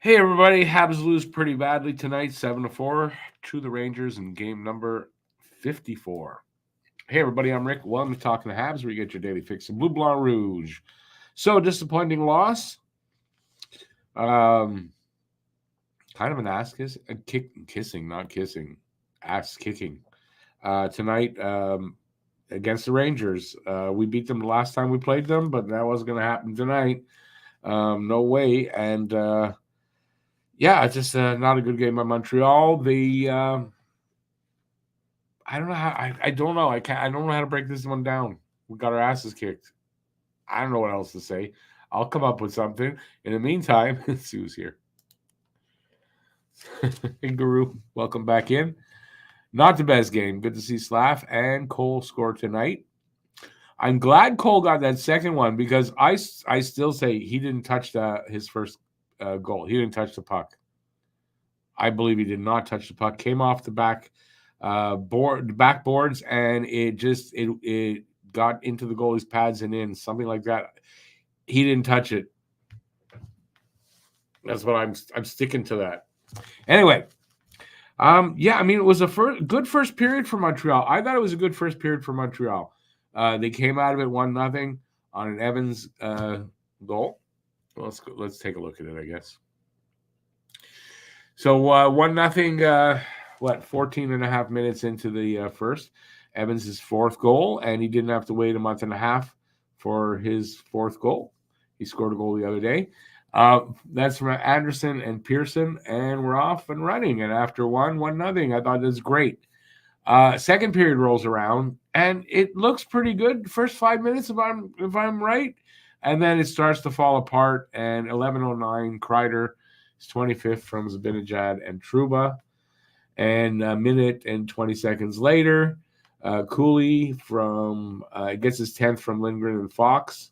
Hey everybody, Habs lose pretty badly tonight, 7-4 to the Rangers in game number 54. Hey everybody, I'm Rick. Welcome to Talking the Habs, where you get your daily fix of Blue Blanc Rouge. So disappointing loss. Kind of an ass kiss, kissing, not kissing, ass kicking. Tonight against the Rangers. We beat them the last time we played them, but that wasn't going to happen tonight. No way. And yeah, it's just not a good game by Montreal. I don't know how. I don't know. I can't. I don't know how to break this one down. We got our asses kicked. I don't know what else to say. I'll come up with something. In the meantime, Sue's here. Hey, Guru, welcome back in. Not the best game. Good to see Slav and Cole score tonight. I'm glad Cole got that second one because I still say he didn't touch his first goal. He didn't touch the puck. I believe he did not touch the puck. Came off the backboards, and it got into the goalie's pads and in, something like that. He didn't touch it. That's what I'm sticking to that. Anyway, yeah, I mean, it was a good first period for Montreal. I thought it was a good first period for Montreal. They came out of it 1-0 on an Evans goal. Well, let's take a look at it, I guess. So 1-0, 14 and a half minutes into the first. Evans' fourth goal, and he didn't have to wait a month and a half for his fourth goal. He scored a goal the other day. That's from Anderson and Pearson, and we're off and running. And after 1-0, I thought it was great. Second period rolls around, and it looks pretty good. First 5 minutes, if I'm right, and then it starts to fall apart. And 11:09, Kreider is 25th from Zibanejad and Trouba, and a minute and 20 seconds later, Cooley gets his 10th from Lindgren and Fox,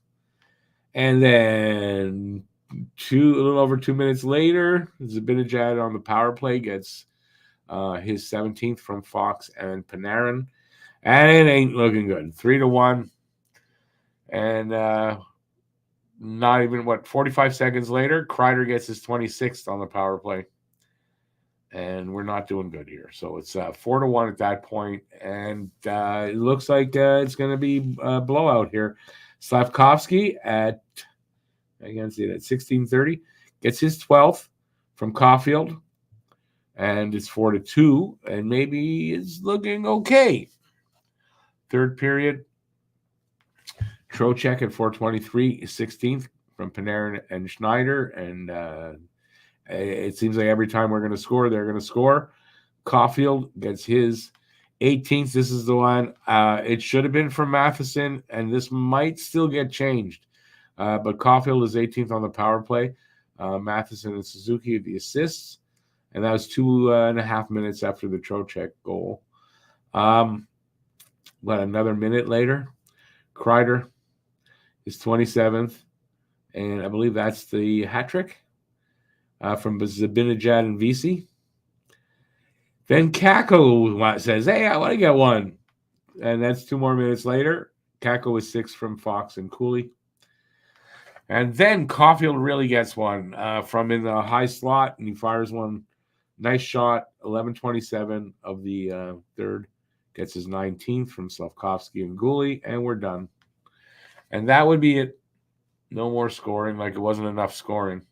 and then a little over 2 minutes later, Zibanejad on the power play gets his 17th from Fox and Panarin, and it ain't looking good. 3-1, and not even 45 seconds later, Kreider gets his 26th on the power play, and we're not doing good here. So it's 4-1 at that point, and it looks like it's going to be a blowout here. Slavkovsky at 16:30 gets his 12th from Caulfield, and it's 4-2, and maybe it's looking okay. Third period, Trocheck at 4:23, 16th from Panarin and Schneider, and it seems like every time we're going to score, they're going to score. Caulfield gets his 18th. This is the one. It should have been from Matheson, and this might still get changed. But Caulfield is 18th on the power play. Matheson and Suzuki the assists. And that was 2.5 minutes after the Trocheck goal. Another minute later, Kreider is 27th. And I believe that's the hat trick from Zibanejad and Vesey. Then Kakko says, hey, I want to get one. And that's 2 more minutes later. Kakko is 6th from Fox and Cooley. And then Caulfield really gets one from in the high slot, and he fires one. Nice shot, 11:27 of the third. Gets his 19th from Slavkovsky and Goulet, and we're done. And that would be it. No more scoring, like it wasn't enough scoring.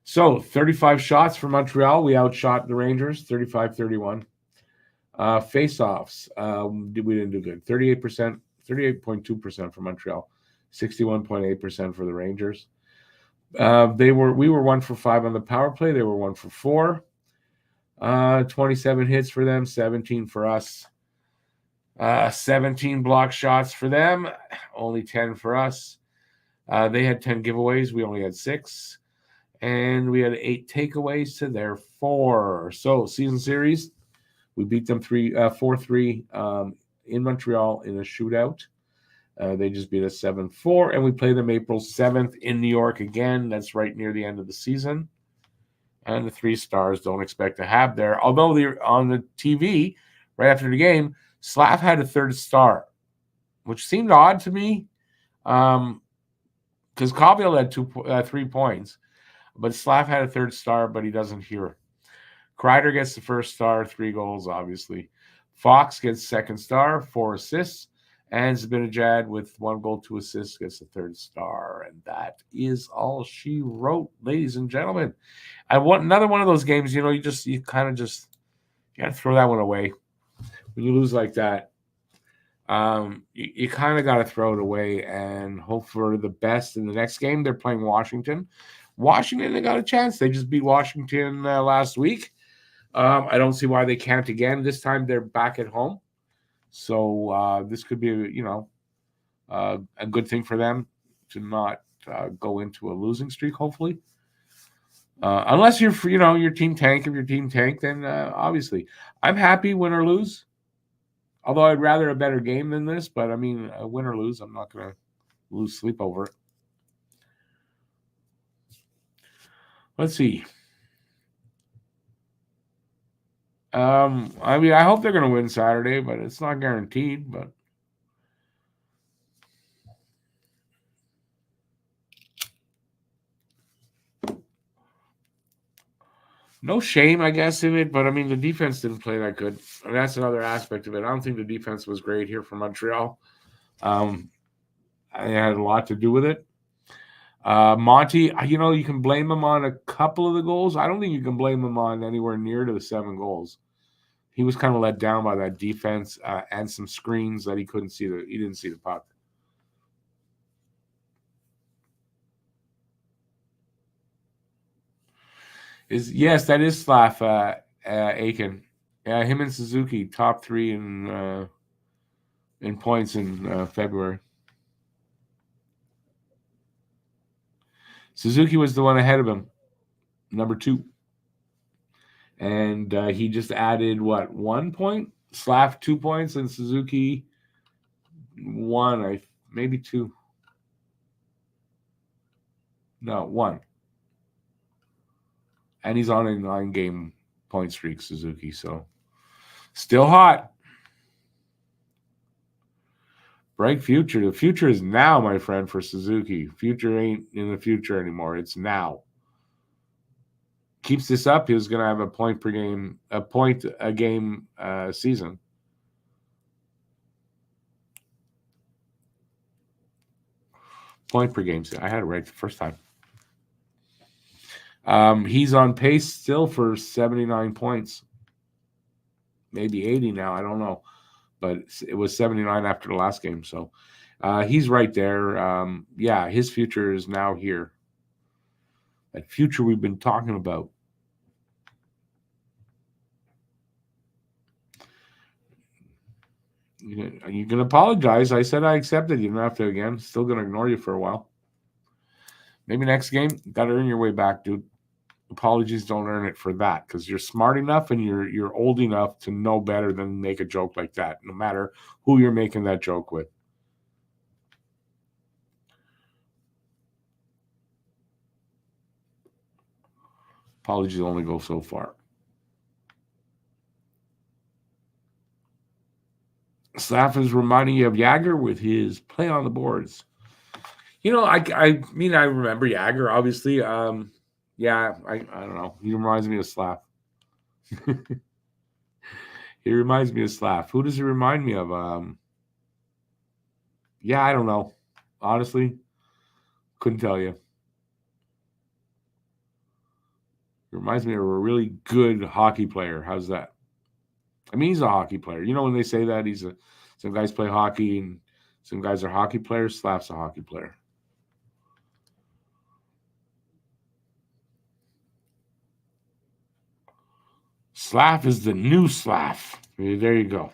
So 35 shots for Montreal. We outshot the Rangers, 35-31. Face-offs, we didn't do good. 38.2% for Montreal, 61.8% for the Rangers. We were 1 for 5 on the power play. They were 1 for 4. 27 hits for them, 17 for us. 17 block shots for them, only 10 for us. They had 10 giveaways. We only had 6. And we had 8 takeaways to their 4. So season series, we beat them 4-3 in Montreal in a shootout. They just beat us 7-4, and we play them April 7th in New York again. That's right near the end of the season. And the 3 stars don't expect to have there. Although they're on the TV right after the game, Slav had a 3rd star, which seemed odd to me because Caulfield had 3 points. But Slav had a third star, but he doesn't hear. Kreider gets the first star, 3 goals, obviously. Fox gets second star, 4 assists. And Zibanejad with 1 goal, 2 assists gets the third star. And that is all she wrote, ladies and gentlemen. I want another one of those games, you kind of just you got to throw that one away. When you lose like that, you kind of got to throw it away and hope for the best in the next game. They're playing Washington. Washington, they got a chance. They just beat Washington last week. I don't see why they can't again. This time they're back at home. So this could be, a good thing for them to not go into a losing streak, hopefully. Unless you're, your team tank. If your team tank, then obviously. I'm happy win or lose. Although I'd rather a better game than this. But, I mean, win or lose, I'm not going to lose sleep over it. Let's see. I hope they're going to win Saturday, but it's not guaranteed. But no shame, I guess, in it. But, I mean, the defense didn't play that good. And that's another aspect of it. I don't think the defense was great here for Montreal. It had a lot to do with it. Monty, you can blame him on a couple of the goals. I don't think you can blame him on anywhere near to the 7 goals. He was kind of let down by that defense and some screens that he didn't see the puck. Yes, that is Slav Aiken. Yeah, him and Suzuki top 3 in points in February. Suzuki was the one ahead of him, number 2. And he just added, 1 point? Slav 2 points and Suzuki 1, maybe 2. No, 1. And he's on a 9-game point streak, Suzuki. So still hot. Bright future. The future is now, my friend, for Suzuki. Future ain't in the future anymore. It's now. Keeps this up, he's going to have a point a game season. Point per game. I had it right the first time. He's on pace still for 79 points. Maybe 80 now. I don't know. But it was 79 after the last game. So he's right there. His future is now here. That future we've been talking about. You can apologize. I said I accepted. You don't have to again. Still going to ignore you for a while. Maybe next game, got to earn your way back, dude. Apologies don't earn it for that because you're smart enough and you're old enough to know better than make a joke like that, no matter who you're making that joke with. Apologies only go so far. Slav is reminding you of Jagger with his play on the boards. I remember Jagger, obviously. I don't know. He reminds me of Slav. He reminds me of Slav. Who does he remind me of? I don't know. Honestly, couldn't tell you. He reminds me of a really good hockey player. How's that? I mean, he's a hockey player. When they say that, some guys play hockey and some guys are hockey players. Slav's a hockey player. Slav is the new Slav. There you go.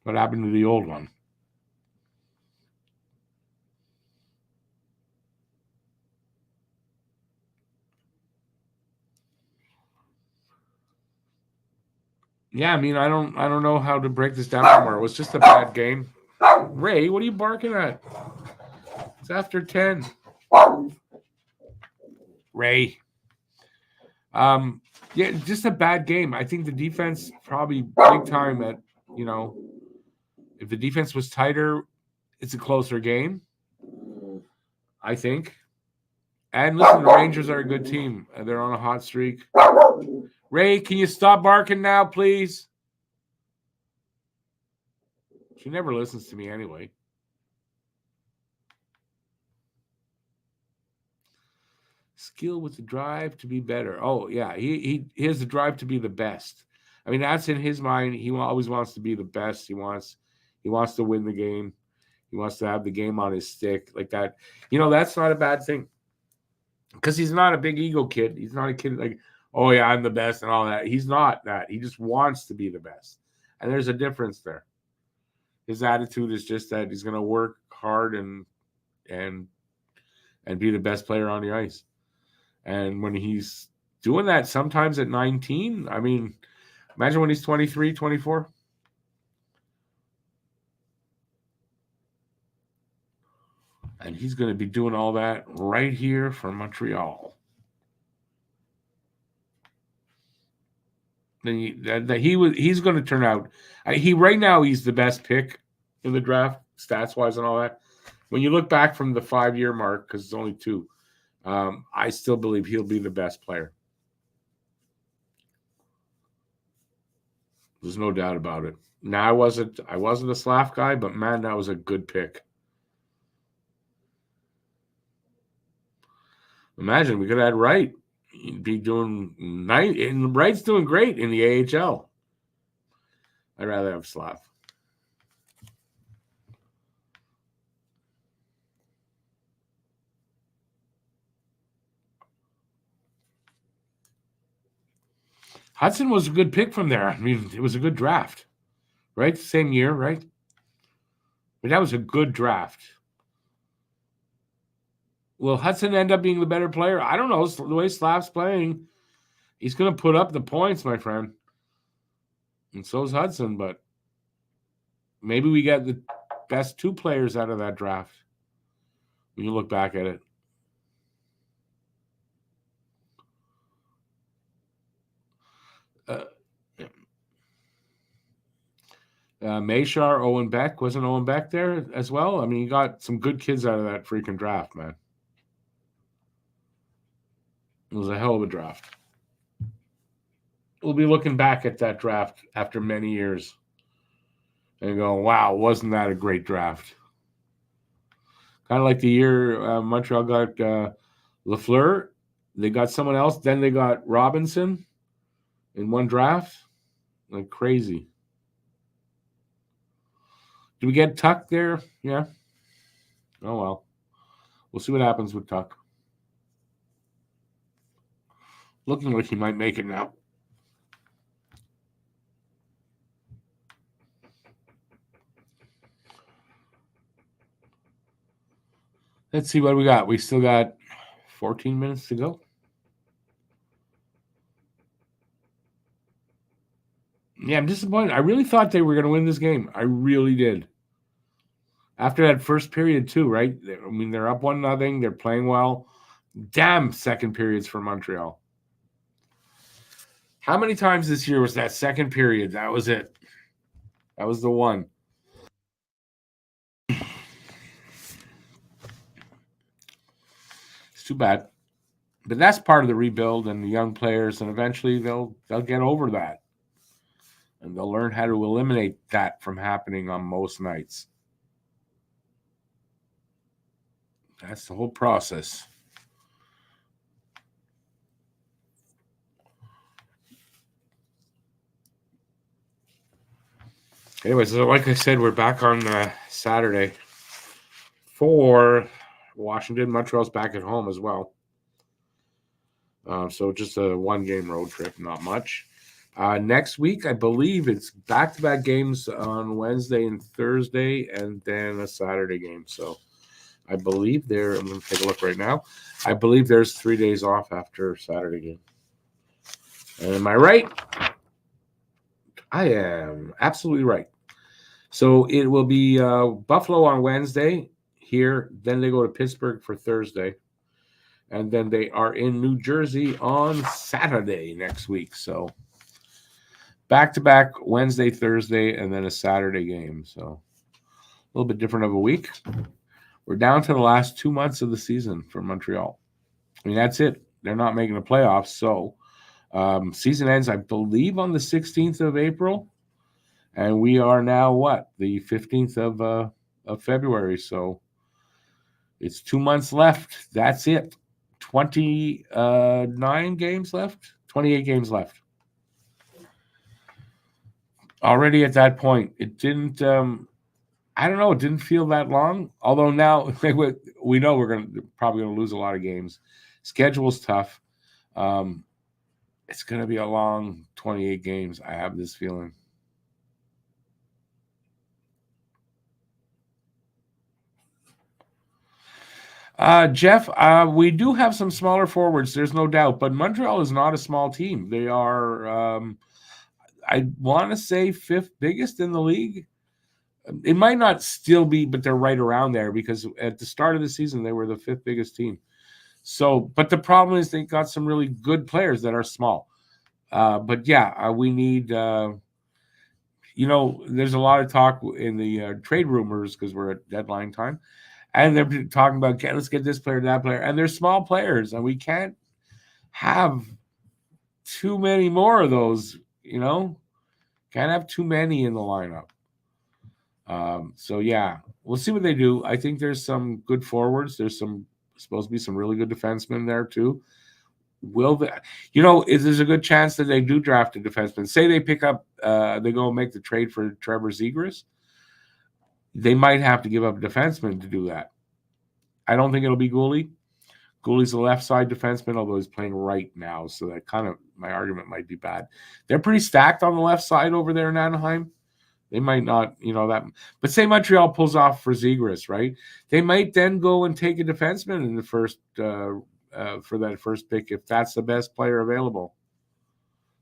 What happened to the old one? Yeah, I mean, I don't know how to break this down more. It was just a bad game. Ray, what are you barking at? It's after 10. Ray. Just a bad game. I think the defense probably big time at, if the defense was tighter, it's a closer game, I think. And listen, the Rangers are a good team. They're on a hot streak. Ray, can you stop barking now, please? She never listens to me anyway. Skill with the drive to be better. Oh, yeah. He has the drive to be the best. I mean, that's in his mind. He always wants to be the best. He wants to win the game. He wants to have the game on his stick like that. That's not a bad thing. Because he's not a big ego kid. He's not a kid like, oh, yeah, I'm the best and all that. He's not that. He just wants to be the best. And there's a difference there. His attitude is just that he's going to work hard and be the best player on the ice. And when he's doing that sometimes at 19, I mean, imagine when he's 23, 24. And he's going to be doing all that right here for Montreal. He's going to turn out. Right now he's the best pick in the draft, stats wise and all that. When you look back from the 5-year mark, because it's only 2, I still believe he'll be the best player. There's no doubt about it. Now I wasn't a Slav guy, but man, that was a good pick. Imagine we could have had Wright. He'd be doing and Wright's doing great in the AHL. I'd rather have Slav. Hudson was a good pick from there. I mean, it was a good draft, right? Same year, right? But that was a good draft. Will Hudson end up being the better player? I don't know. The way Slav's playing, he's going to put up the points, my friend. And so is Hudson, but maybe we get the best 2 players out of that draft when you look back at it. Mayshar, Owen Beck. Wasn't Owen Beck there as well? I mean, you got some good kids out of that freaking draft, man. It was a hell of a draft. We'll be looking back at that draft after many years and going, wow, wasn't that a great draft? Kind of like the year Montreal got Lafleur. They got someone else. Then they got Robinson in one draft. Like crazy. Do we get Tuck there? Yeah. Oh, well. We'll see what happens with Tuck. Looking like he might make it now. Let's see what we got. We still got 14 minutes to go. Yeah, I'm disappointed. I really thought they were going to win this game. I really did. After that first period, too, right? I mean, they're up 1-0. They're playing well. Damn second periods for Montreal. How many times this year was that second period? That was it. That was the one. It's too bad. But that's part of the rebuild and the young players, and eventually they'll get over that. And they'll learn how to eliminate that from happening on most nights. That's the whole process. Anyways, so like I said, we're back on Saturday for Washington. Montreal's back at home as well. So just a 1-game road trip, not much. Next week, I believe it's back-to-back games on Wednesday and Thursday, and then a Saturday game. So I believe I'm going to take a look right now. I believe there's 3 days off after Saturday game. And am I right? I am absolutely right. So it will be Buffalo on Wednesday here. Then they go to Pittsburgh for Thursday. And then they are in New Jersey on Saturday next week. So back-to-back Wednesday, Thursday, and then a Saturday game. So a little bit different of a week. We're down to the last 2 months of the season for Montreal. I mean, that's it. They're not making the playoffs. So season ends, I believe, on the 16th of April. And we are now what? The 15th of February. So it's 2 months left. That's it. 29 games left. 28 games left. Already at that point, it didn't. I don't know. It didn't feel that long. Although now we know we're probably going to lose a lot of games. Schedule's tough. It's going to be a long 28 games. I have this feeling. Jeff, we do have some smaller forwards. There's no doubt, but Montreal is not a small team. They are, I want to say, fifth biggest in the league. It might not still be, but they're right around there because at the start of the season they were the fifth biggest team. So, but the problem is they got some really good players that are small. But yeah, we need. There's a lot of talk in the trade rumors because we're at deadline time. And they're talking about, let's get this player, that player. And they're small players, and we can't have too many more of those, Can't have too many in the lineup. So, yeah, we'll see what they do. I think there's some good forwards. There's supposed to be some really good defensemen there, too. There's a good chance that they do draft a defenseman. Say they pick up, they go make the trade for Trevor Zegras. They might have to give up a defenseman to do that. I don't think it'll be Gooley. Gooley's a left side defenseman, although he's playing right now, so that kind of my argument might be bad. They're pretty stacked on the left side over there in Anaheim. They might not, that. But say Montreal pulls off for Zegras, right? They might then go and take a defenseman in the first for that first pick if that's the best player available,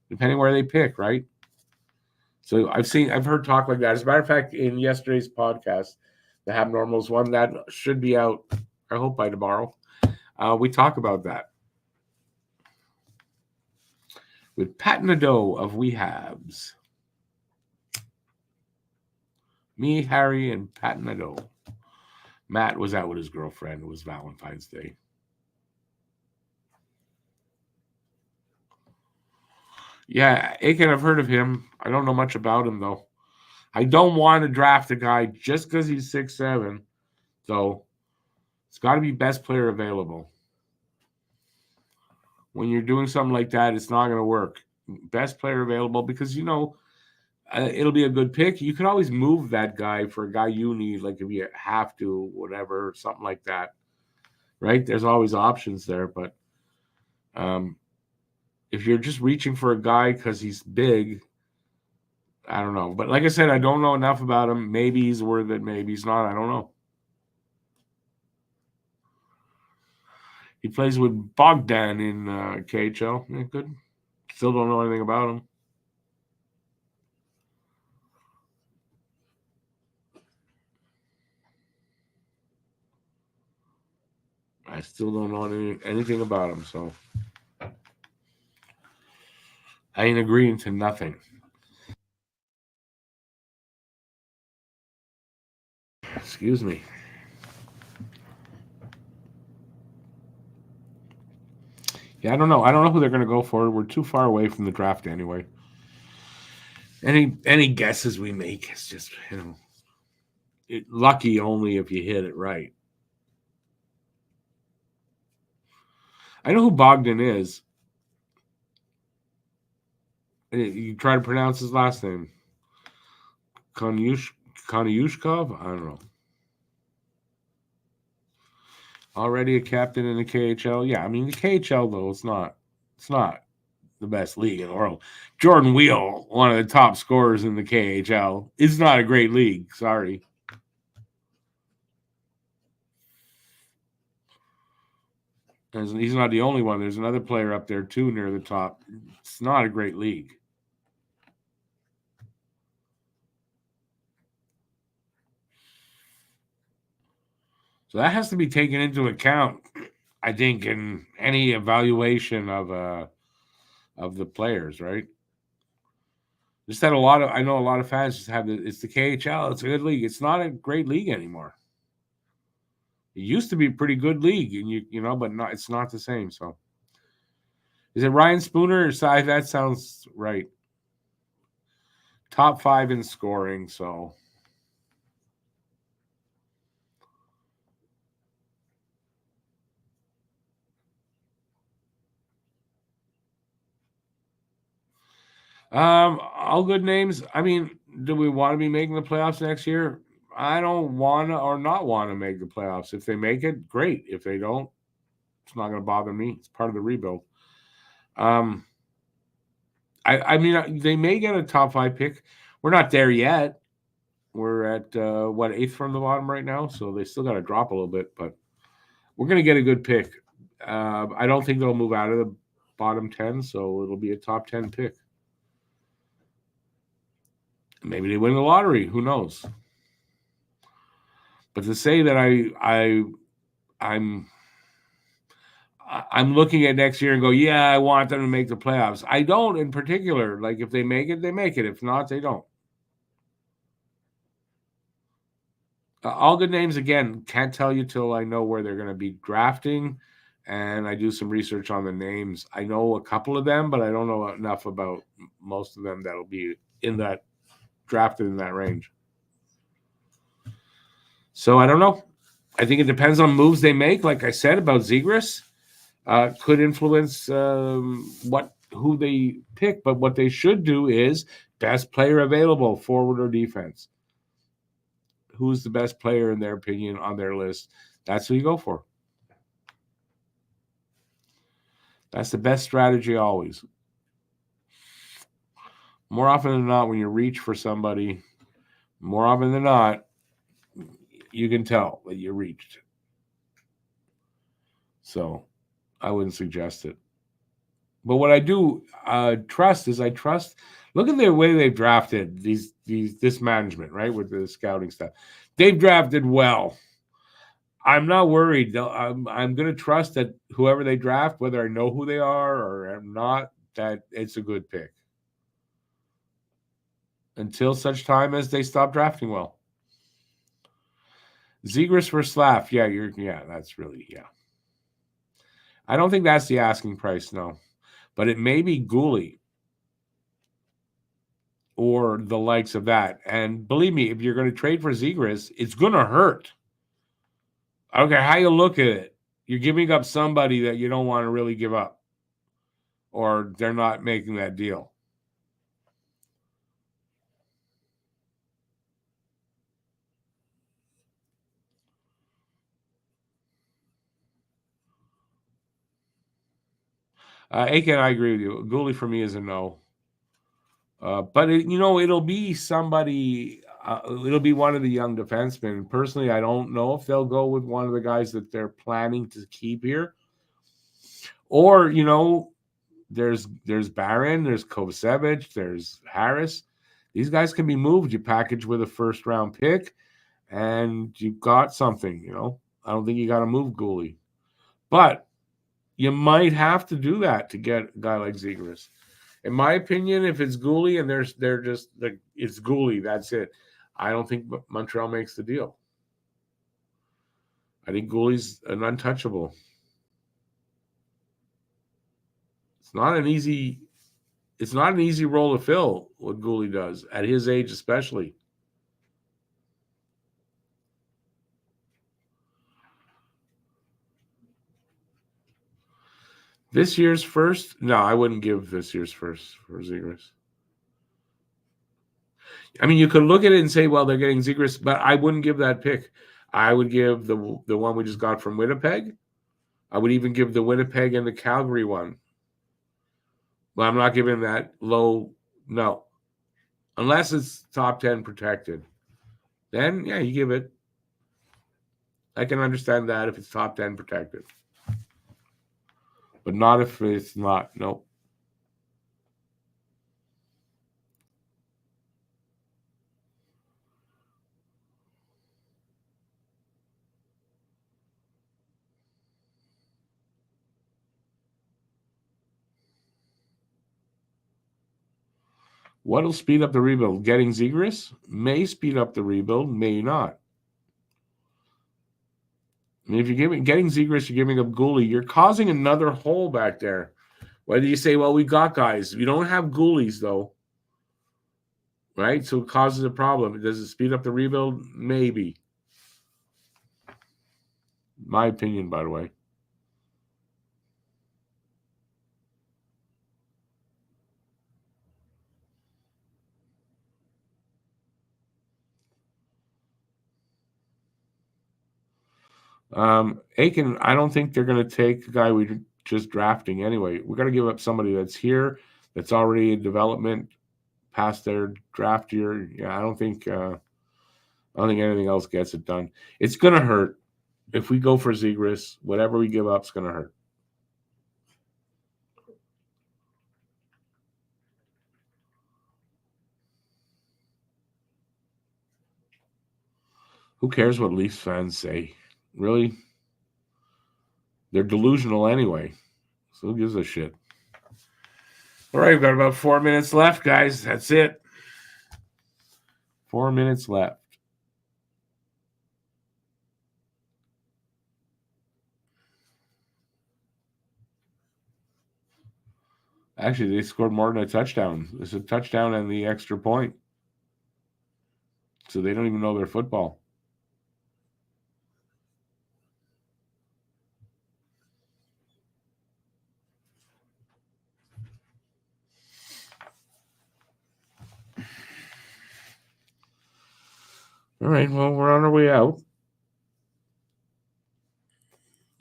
depending where they pick, right? So I've heard talk like that. As a matter of fact, in yesterday's podcast, the Habnormals one that should be out, I hope by tomorrow. We talk about that with Pat Nadeau of We Habs. Me, Harry, and Pat Nadeau. Matt was out with his girlfriend. It was Valentine's Day. Yeah, Aiken, I've heard of him. I don't know much about him, though. I don't want to draft a guy just because he's 6'7". So it's got to be best player available. When you're doing something like that, it's not going to work. Best player available because, it'll be a good pick. You can always move that guy for a guy you need, like if you have to, whatever, something like that. Right? There's always options there. But if you're just reaching for a guy because he's big, I don't know. But like I said, I don't know enough about him. Maybe he's worth it. Maybe he's not. I don't know. He plays with Bogdan in KHL. Yeah, good. Still don't know anything about him. I still don't know anything about him, so I ain't agreeing to nothing. Excuse me. Yeah, I don't know. I don't know who they're going to go for. We're too far away from the draft anyway. Any guesses we make is just, lucky only if you hit it right. I know who Bogdan is. You try to pronounce his last name. Konyushkov? I don't know. Already a captain in the KHL? Yeah, I mean, the KHL, though, it's not the best league in the world. Jordan Wheel, one of the top scorers in the KHL, is not a great league. Sorry. He's not the only one. There's another player up there, too, near the top. It's not a great league. So that has to be taken into account, I think, in any evaluation of the players, right? Just had I know a lot of fans just have it's the KHL. It's a good league. It's not a great league anymore. It used to be a pretty good league, and but it's not the same. So, is it Ryan Spooner or Cy? That sounds right. Top 5 in scoring. So, all good names. I mean, do we want to be making the playoffs next year? I don't want to or not want to make the playoffs. If they make it, great. If they don't, it's not going to bother me. It's part of the rebuild. I mean, they may get a top 5 pick. We're not there yet. We're at 8th from the bottom right now, so they still got to drop a little bit, but we're going to get a good pick. I don't think they'll move out of the bottom 10, so it'll be a top 10 pick. Maybe they win the lottery. Who knows? But to say that I'm looking at next year and go, yeah, I want them to make the playoffs. I don't in particular. Like, if they make it, they make it. If not, they don't. All good names, again, can't tell you till I know where they're going to be drafting, and I do some research on the names. I know a couple of them, but I don't know enough about most of them that'll be in that drafted in that range. So I don't know. I think it depends on moves they make. Like I said about Zegras, could influence who they pick, but what they should do is best player available, forward or defense. Who's the best player in their opinion on their list? That's who you go for. That's the best strategy always. More often than not, when you reach for somebody, more often than not, you can tell that you reached. So I wouldn't suggest it. But what I do trust is look at the way they've drafted this management, right, with the scouting stuff. They've drafted well. I'm not worried. I'm going to trust that whoever they draft, whether I know who they are or I'm not, that it's a good pick. Until such time as they stop drafting well. Zegras for Slav. That's really, yeah. I don't think that's the asking price, no. But it may be Gooley or the likes of that. And believe me, if you're going to trade for Zegras, it's going to hurt. I don't care how you look at it. You're giving up somebody that you don't want to really give up, or they're not making that deal. Aiken, I agree with you. Gooley for me is a no. But it'll be somebody. It'll be one of the young defensemen. Personally, I don't know if they'll go with one of the guys that they're planning to keep here. Or there's Barron, there's Kovacevic, there's Harris. These guys can be moved. You package with a first round pick, and you've got something. I don't think you got to move Gooley, but you might have to do that to get a guy like Zegras. In my opinion, if it's Gooley and they're just like it's Gooley, that's it. I don't think Montreal makes the deal. I think Gooley's an untouchable. It's not an easy role to fill what Gooley does at his age, especially. This year's first? No, I wouldn't give this year's first for Zegras. I mean, you could look at it and say, well, they're getting Zegras, but I wouldn't give that pick. I would give the one we just got from Winnipeg. I would even give the Winnipeg and the Calgary one. But I'm not giving that low, no. Unless it's top 10 protected. Then, yeah, you give it. I can understand that if it's top 10 protected. But not if it's not. Nope. What'll speed up the rebuild? Getting Zegras may speed up the rebuild, may not. I mean, if you're getting Zegras, you're giving up Goalie, you're causing another hole back there. Whether you say, well, we got guys. You don't have goalies, though. Right? So it causes a problem. Does it speed up the rebuild? Maybe. My opinion, by the way. Aiken, I don't think they're going to take the guy we're just drafting anyway. We're going to give up somebody that's here, that's already in development, past their draft year. Yeah, I don't think anything else gets it done. It's going to hurt if we go for Zegras. Whatever we give up is going to hurt. Who cares what Leafs fans say? Really? They're delusional anyway. So who gives a shit? All right, we've got about 4 minutes left, guys. That's it. 4 minutes left. Actually, they scored more than a touchdown. It's a touchdown and the extra point. So they don't even know their football. All right, well, we're on our way out.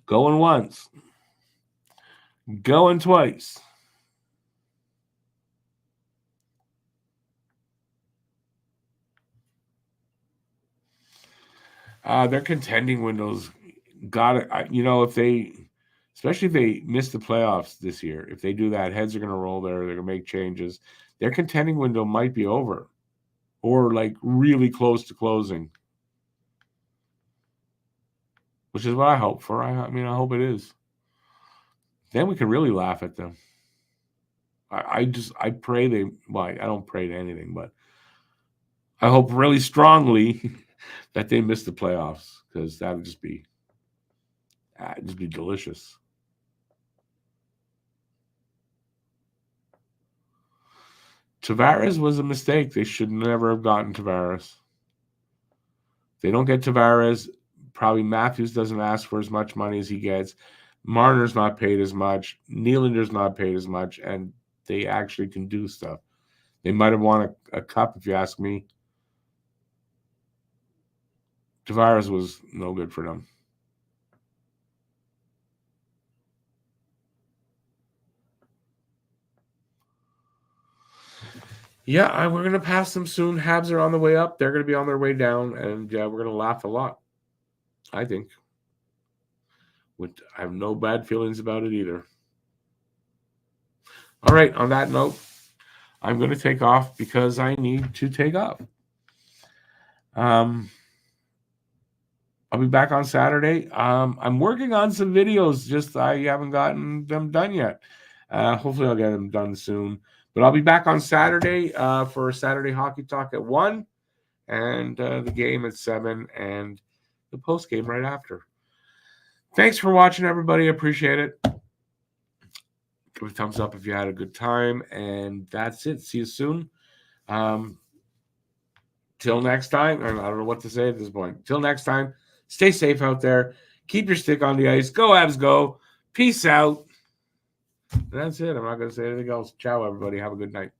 Going once. Going twice. Their contending windows got it. If they, especially if they miss the playoffs this year, if they do that, heads are going to roll there. They're going to make changes. Their contending window might be over or like really close to closing, which is what I hope for. I hope it is. Then we can really laugh at them. I pray they, well, I don't pray to anything, but I hope really strongly that they miss the playoffs because that would just be delicious. Tavares was a mistake. They should never have gotten Tavares. They don't get Tavares. Probably Matthews doesn't ask for as much money as he gets. Marner's not paid as much. Nylander's not paid as much, and they actually can do stuff. They might have won a cup, if you ask me. Tavares was no good for them. Yeah, we're going to pass them soon. Habs are on the way up. They're going to be on their way down, and we're going to laugh a lot, I think. I have no bad feelings about it either. All right, on that note, I'm going to take off because I need to take off. I'll be back on Saturday. I'm working on some videos, just I haven't gotten them done yet. Hopefully I'll get them done soon. But I'll be back on Saturday for Saturday Hockey Talk at 1 and the game at 7 and the post game right after. Thanks for watching, everybody. Appreciate it. Give a thumbs up if you had a good time. And that's it. See you soon. Till next time. I don't know what to say at this point. Till next time. Stay safe out there. Keep your stick on the ice. Go Habs, go. Peace out. And that's it. I'm not going to say anything else. Ciao, everybody. Have a good night.